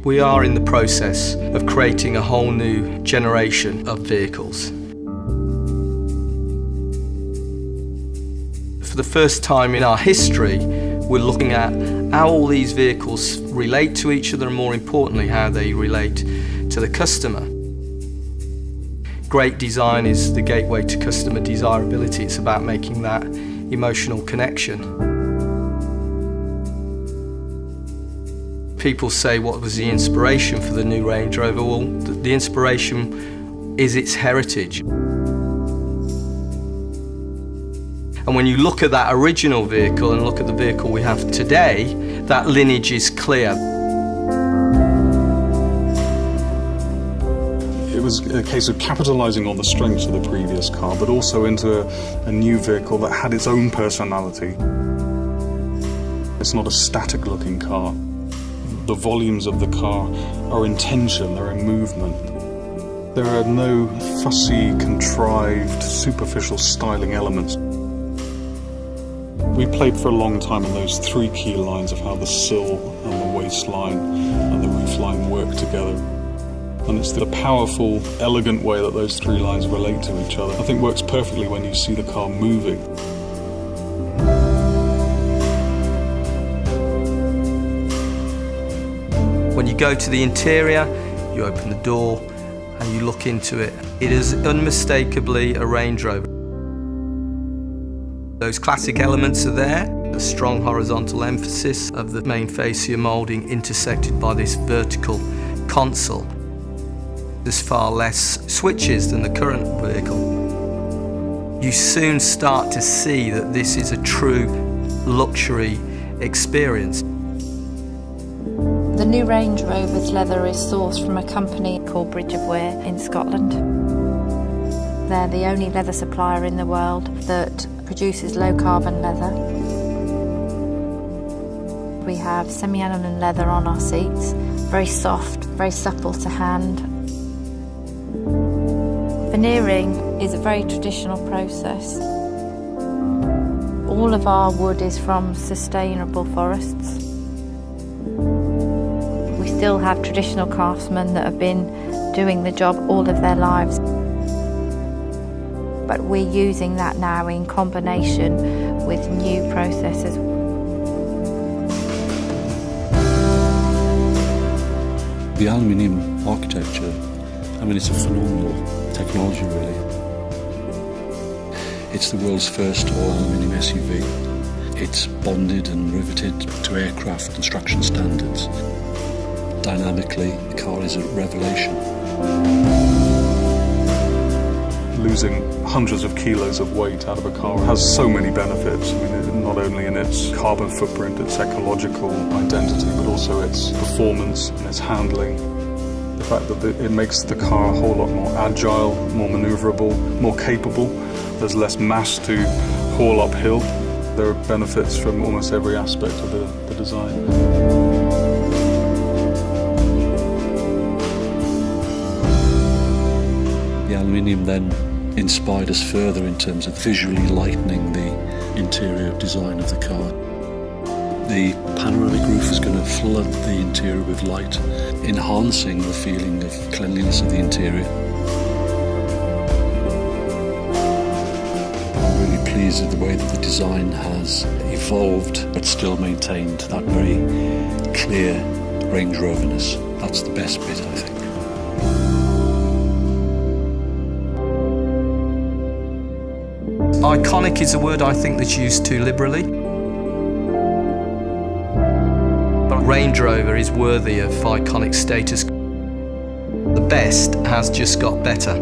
We are in the process of creating a whole new generation of vehicles. For the first time in our history, we're looking at how all these vehicles relate to each other and, more importantly, how they relate to the customer. Great design is the gateway to customer desirability. It's about making that emotional connection. People say, what was the inspiration for the new Range Rover? Well, the inspiration is its heritage. And when you look at that original vehicle and look at the vehicle we have today, that lineage is clear. It was a case of capitalising on the strengths of the previous car, but also into a new vehicle that had its own personality. It's not a static-looking car. The volumes of the car are in tension, they're in movement. There are no fussy, contrived, superficial styling elements. We played for a long time on those three key lines of how the sill and the waistline and the roofline work together. And it's the powerful, elegant way that those three lines relate to each other, I think works perfectly when you see the car moving. When you go to the interior, you open the door and you look into it. It is unmistakably a Range Rover. Those classic elements are there, a strong horizontal emphasis of the main fascia moulding intersected by this vertical console. There's far less switches than the current vehicle. You soon start to see that this is a true luxury experience. The new Range Rover's leather is sourced from a company called Bridge of Wear in Scotland. They're the only leather supplier in the world that produces low-carbon leather. We have semi-aniline leather on our seats, very soft, very supple to hand. Veneering is a very traditional process. All of our wood is from sustainable forests. We still have traditional craftsmen that have been doing the job all of their lives. But we're using that now in combination with new processes. The aluminium architecture, I mean, it's a phenomenal technology, really. It's the world's first all-aluminium SUV. It's bonded and riveted to aircraft construction standards. Dynamically, the car is a revelation. Losing hundreds of kilos of weight out of a car has so many benefits. I mean, not only in its carbon footprint, its ecological identity, but also its performance and its handling. The fact that it makes the car a whole lot more agile, more manoeuvrable, more capable. There's less mass to haul uphill. There are benefits from almost every aspect of the design. The aluminium then inspired us further in terms of visually lightening the interior design of the car. The panoramic roof is going to flood the interior with light, enhancing the feeling of cleanliness of the interior. I'm really pleased with the way that the design has evolved but still maintained that very clear Range Rover-ness. That's the best bit, I think. Iconic is a word I think that's used too liberally. But Range Rover is worthy of iconic status. The best has just got better.